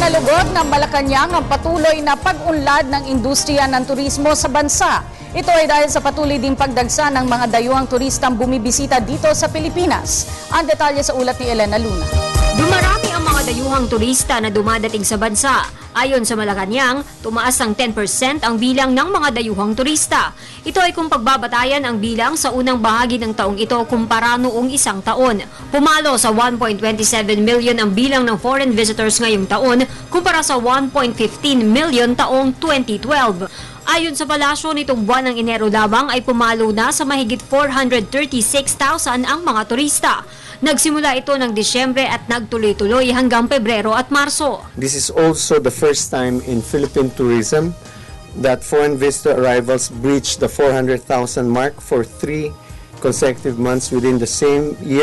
Ipinalugod ng Malacanang ang patuloy na pag-unlad ng industriya ng turismo sa bansa. Ito ay dahil sa patuloy ding pagdagsa ng mga dayuhang turistang bumibisita dito sa Pilipinas. Ang detalye sa ulat ni Elena Luna. Dumarami ang mga dayuhang turista na dumadating sa bansa. Ayon sa Malacanang, tumaas ng 10% ang bilang ng mga dayuhang turista. Ito ay kung pagbabatayan ang bilang sa unang bahagi ng taong ito kumpara noong isang taon. Pumalo sa 1.27 million ang bilang ng foreign visitors ngayong taon kumpara sa 1.15 million taong 2012. Ayon sa palasyo, nitong buwan ng Enero lamang ay pumalo na sa mahigit 436,000 ang mga turista. Nagsimula ito ng Disyembre at nagtuloy-tuloy hanggang Pebrero at Marso. This is also the first time in Philippine tourism that foreign visitor arrivals breached the 400,000 mark for 3 consecutive months within the same year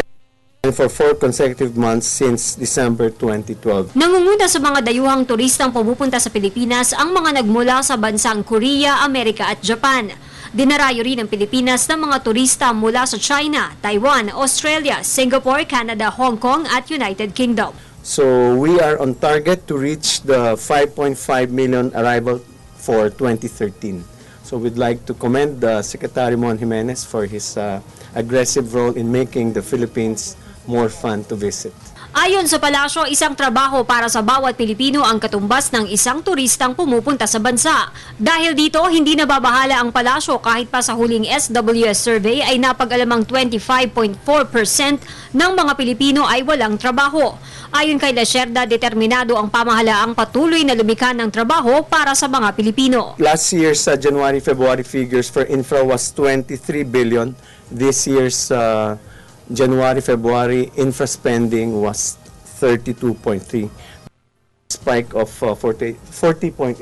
and for 4 consecutive months since December 2012. Nangunguna sa mga dayuhang turistang pumupunta sa Pilipinas ang mga nagmula sa bansang Korea, Amerika at Japan. Dinarayo rin ng Pilipinas ng mga turista mula sa China, Taiwan, Australia, Singapore, Canada, Hong Kong at United Kingdom. So we are on target to reach the 5.5 million arrival for 2013. So we'd like to commend Secretary Mon Jimenez for his aggressive role in making the Philippines more fun to visit. Ayon sa palasyo, isang trabaho para sa bawat Pilipino ang katumbas ng isang turistang pumupunta sa bansa. Dahil dito, hindi nababahala ang palasyo kahit pa sa huling SWS survey ay napag-alamang 25.4% ng mga Pilipino ay walang trabaho. Ayon kay Lacerda, determinado ang pamahalaang patuloy na lumikha ng trabaho para sa mga Pilipino. Last year's January-February figures for infra was 23 billion. This year's January-February infra spending was 32.3, spike of 40.8%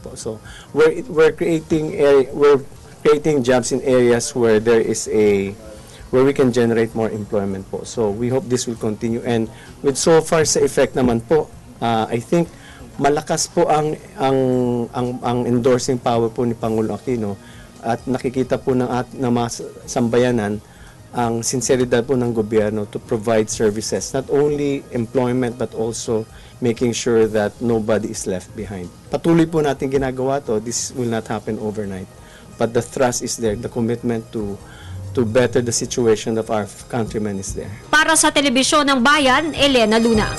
po. So we're creating jobs in areas where where we can generate more employment po. So we hope this will continue, and with so far sa effect naman po, I think malakas po ang endorsing power po ni Pangulo Aquino, at nakikita po ng mga sambayanan ang sinseridad po ng gobyerno to provide services, not only employment but also making sure that nobody is left behind. Patuloy po natin ginagawa to. This will not happen overnight, but the thrust is there, the commitment to better the situation of our countrymen is there. Para sa Telebisyon ng Bayan, Elena Luna.